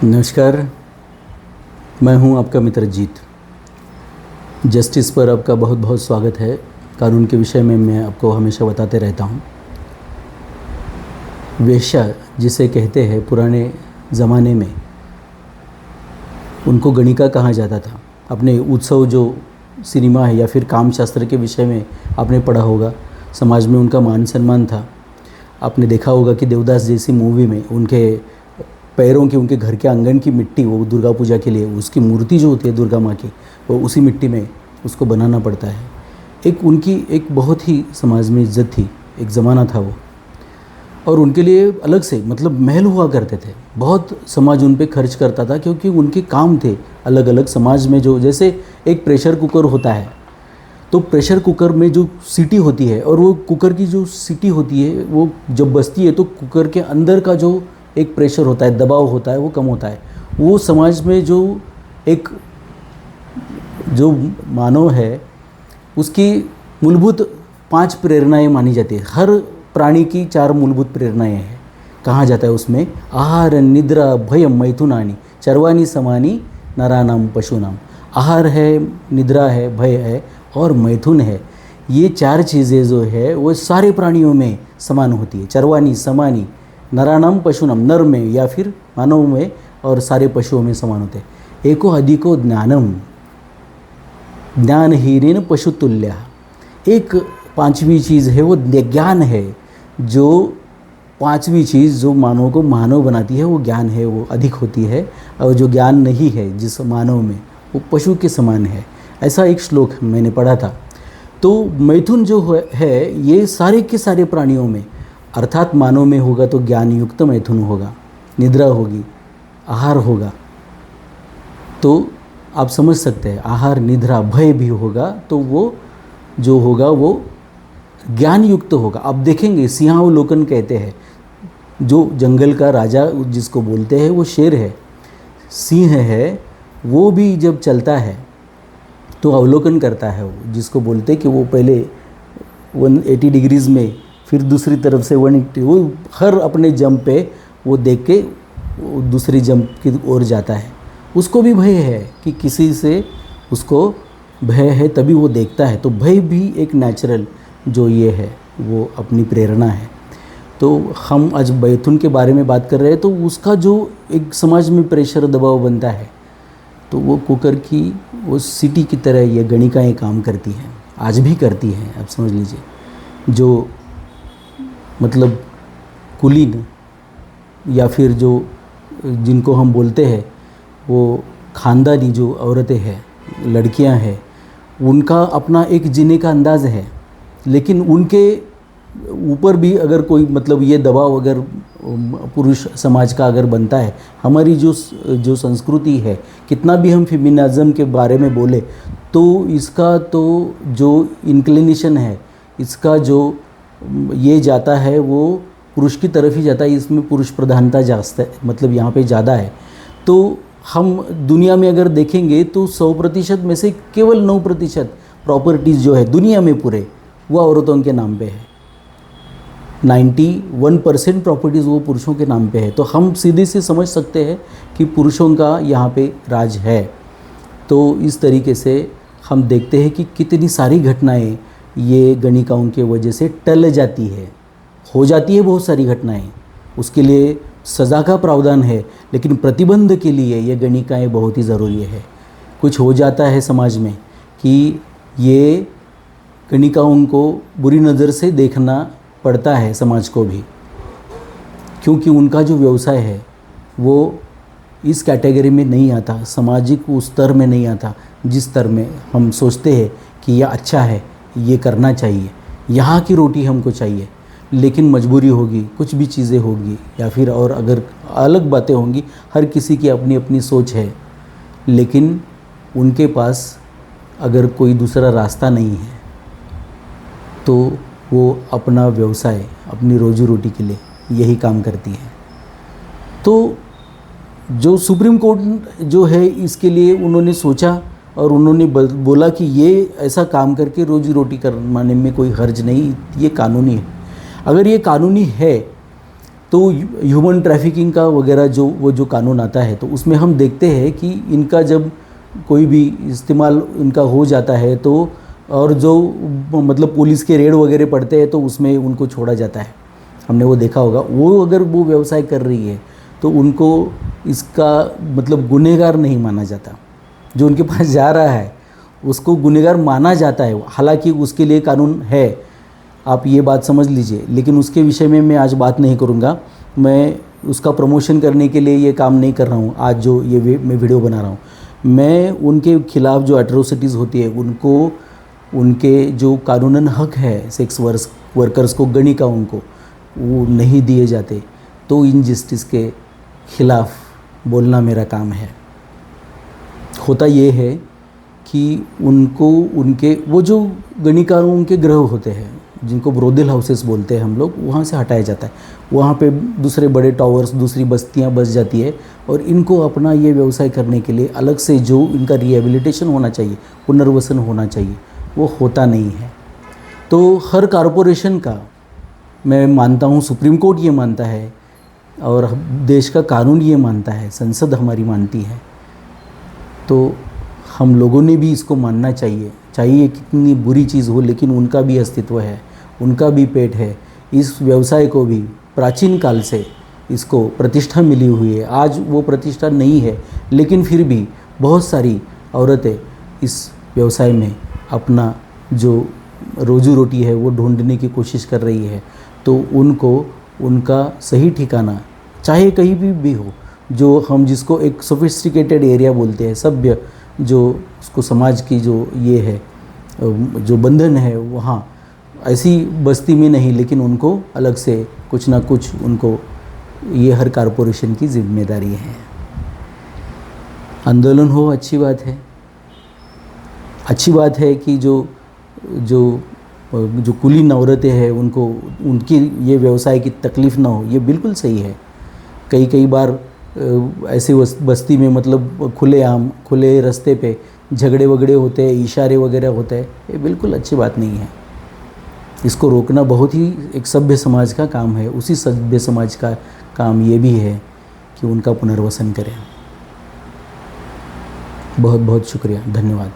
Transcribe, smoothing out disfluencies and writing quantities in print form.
नमस्कार। मैं हूं आपका मित्र जीत। जस्टिस पर आपका बहुत बहुत स्वागत है। कानून के विषय में मैं आपको हमेशा बताते रहता हूं। वेश्या जिसे कहते हैं, पुराने ज़माने में उनको गणिका कहा जाता था। अपने उत्सव जो सिनेमा है या फिर कामशास्त्र के विषय में आपने पढ़ा होगा, समाज में उनका मान सम्मान था। आपने देखा होगा कि देवदास जैसी मूवी में उनके पैरों की, उनके घर के आंगन की मिट्टी, वो दुर्गा पूजा के लिए उसकी मूर्ति जो होती है दुर्गा माँ की, वो उसी मिट्टी में उसको बनाना पड़ता है। एक उनकी एक बहुत ही समाज में इज्जत थी, एक ज़माना था वो। और उनके लिए अलग से मतलब महल हुआ करते थे। बहुत समाज उन पे खर्च करता था क्योंकि उनके काम थे अलग अलग समाज में। जो जैसे एक प्रेशर कुकर होता है, तो प्रेशर कुकर में जो सीटी होती है, और वो कुकर की जो सीटी होती है वो जब बजती है तो कुकर के अंदर का जो एक प्रेशर होता है, दबाव होता है, वो कम होता है। वो समाज में जो एक जो मानव है उसकी मूलभूत 5 प्रेरणाएं मानी जाती है। हर प्राणी की 4 मूलभूत प्रेरणाएं हैं। कहा जाता है उसमें आहार निद्रा भयम मैथुनानि चरवाणी समानी नरानाम पशुनाम। आहार है, निद्रा है, भय है और मैथुन है। ये 4 चीज़ें जो है वो सारे प्राणियों में समान होती है। चरवाणी समानी नरानाम पशुनाम, नर में या फिर मानव में और सारे पशुओं में समान होते हैं। एको अधिको ज्ञानम ज्ञानहीनेन पशुतुल्य। एक 5वीं चीज़ है वो ज्ञान है। जो 5वीं चीज़ जो मानव को मानव बनाती है वो ज्ञान है, वो अधिक होती है। और जो ज्ञान नहीं है जिस मानव में, वो पशु के समान है। ऐसा एक श्लोक मैंने पढ़ा था। तो मैथुन जो है ये सारे के सारे प्राणियों में, अर्थात मानव में होगा तो ज्ञान युक्त मैथुन होगा, निद्रा होगी, आहार होगा। तो आप समझ सकते हैं, आहार निद्रा भय भी होगा तो वो जो होगा वो ज्ञान युक्त होगा। आप देखेंगे सिंहावलोकन कहते हैं, जो जंगल का राजा जिसको बोलते हैं वो शेर है, सिंह है। वो भी जब चलता है तो अवलोकन करता है, वो जिसको बोलते हैं कि वो पहले 180 डिग्रीज़ में, फिर दूसरी तरफ से 180, वो हर अपने जंप पे वो देख के वो दूसरी जंप की ओर जाता है। उसको भी भय है कि किसी से उसको भय है तभी वो देखता है। तो भय भी एक नेचुरल जो ये है वो अपनी प्रेरणा है। तो हम आज मैथुन के बारे में बात कर रहे हैं। तो उसका जो एक समाज में प्रेशर दबाव बनता है, तो वो कुकर की वो सीटी की तरह ये गणिकाएँ काम करती हैं, आज भी करती हैं। आप समझ लीजिए, जो मतलब कुलीन या फिर जो जिनको हम बोलते हैं वो ख़ानदानी जो औरतें हैं, लड़कियां हैं, उनका अपना एक जीने का अंदाज़ है। लेकिन उनके ऊपर भी अगर कोई मतलब ये दबाव अगर पुरुष समाज का अगर बनता है, हमारी जो संस्कृति है, कितना भी हम फेमिनिज्म के बारे में बोले तो इसका तो जो इंक्लिनेशन है, इसका जो ये जाता है वो पुरुष की तरफ ही जाता है। इसमें पुरुष प्रधानता जास्त है, मतलब यहाँ पे ज़्यादा है। तो हम दुनिया में अगर देखेंगे तो 100% में से केवल 9% प्रॉपर्टीज़ जो है दुनिया में पूरे, वो औरतों के नाम पे है। 91% प्रॉपर्टीज़ वो पुरुषों के नाम पे है। तो हम सीधे से समझ सकते हैं कि पुरुषों का यहाँ पे राज है। तो इस तरीके से हम देखते हैं कि कितनी सारी घटनाएं ये गणिकाओं के वजह से टल जाती है, हो जाती है बहुत सारी घटनाएं। उसके लिए सज़ा का प्रावधान है, लेकिन प्रतिबंध के लिए ये गणिकाएं बहुत ही ज़रूरी है। कुछ हो जाता है समाज में कि ये गणिकाओं को बुरी नज़र से देखना पड़ता है समाज को भी, क्योंकि उनका जो व्यवसाय है वो इस कैटेगरी में नहीं आता, सामाजिक उस स्तर में नहीं आता जिस स्तर में हम सोचते हैं कि यह अच्छा है, ये करना चाहिए, यहाँ की रोटी हमको चाहिए। लेकिन मजबूरी होगी, कुछ भी चीज़ें होगी या फिर और अगर अलग बातें होंगी, हर किसी की अपनी अपनी सोच है। लेकिन उनके पास अगर कोई दूसरा रास्ता नहीं है तो वो अपना व्यवसाय, अपनी रोजी रोटी के लिए यही काम करती है। तो जो सुप्रीम कोर्ट जो है इसके लिए उन्होंने सोचा और उन्होंने बोला कि ये ऐसा काम करके रोजी रोटी करवाने में कोई हर्ज नहीं, ये कानूनी है। अगर ये कानूनी है तो ह्यूमन ट्रैफिकिंग का वगैरह जो कानून आता है तो उसमें हम देखते हैं कि इनका जब कोई भी इस्तेमाल इनका हो जाता है तो और जो मतलब पुलिस के रेड वगैरह पड़ते हैं तो उसमें उनको छोड़ा जाता है। हमने वो देखा होगा। वो अगर वो व्यवसाय कर रही है तो उनको इसका मतलब गुनहगार नहीं माना जाता। जो उनके पास जा रहा है उसको गुनहगार माना जाता है, हालांकि उसके लिए कानून है, आप ये बात समझ लीजिए। लेकिन उसके विषय में मैं आज बात नहीं करूँगा। मैं उसका प्रमोशन करने के लिए ये काम नहीं कर रहा हूँ। आज जो ये मैं वीडियो बना रहा हूँ, मैं उनके खिलाफ़ जो एट्रोसिटीज़ होती है उनको, उनके जो कानूनन हक है सेक्स वर्कर्स को, गणिका उनको वो नहीं दिए जाते, तो इनजस्टिस के खिलाफ़ बोलना मेरा काम है। होता ये है कि उनको उनके वो जो गणिकाओं के ग्रह होते हैं जिनको ब्रोदिल हाउसेस बोलते हैं हम लोग, वहाँ से हटाया जाता है। वहाँ पे दूसरे बड़े टावर्स, दूसरी बस्तियाँ बस जाती है और इनको अपना ये व्यवसाय करने के लिए अलग से जो इनका रिहेबिलिटेशन होना चाहिए, पुनर्वसन होना चाहिए, वो होता नहीं है। तो हर कॉरपोरेशन का मैं मानता हूँ, सुप्रीम कोर्ट ये मानता है और देश का कानून ये मानता है, संसद हमारी मानती है, तो हम लोगों ने भी इसको मानना चाहिए। चाहिए कितनी बुरी चीज़ हो, लेकिन उनका भी अस्तित्व है, उनका भी पेट है। इस व्यवसाय को भी प्राचीन काल से इसको प्रतिष्ठा मिली हुई है। आज वो प्रतिष्ठा नहीं है, लेकिन फिर भी बहुत सारी औरतें इस व्यवसाय में अपना जो रोजी रोटी है वो ढूंढने की कोशिश कर रही है। तो उनको उनका सही ठिकाना चाहे कहीं भी हो, जो हम जिसको एक सोफिस्टिकेटेड एरिया बोलते हैं, सभ्य जो उसको समाज की जो ये है जो बंधन है, वहाँ ऐसी बस्ती में नहीं, लेकिन उनको अलग से कुछ ना कुछ उनको ये हर कॉरपोरेशन की जिम्मेदारी है। आंदोलन हो, अच्छी बात है। अच्छी बात है कि जो कुलीन औरतें हैं उनको उनकी ये व्यवसाय की तकलीफ़ ना हो, ये बिल्कुल सही है। कई बार ऐसे बस्ती में मतलब खुलेआम खुले रास्ते पे झगड़े वगड़े होते हैं, इशारे वगैरह होते हैं, ये बिल्कुल अच्छी बात नहीं है। इसको रोकना बहुत ही एक सभ्य समाज का काम है। उसी सभ्य समाज का काम ये भी है कि उनका पुनर्वसन करें। बहुत बहुत शुक्रिया, धन्यवाद।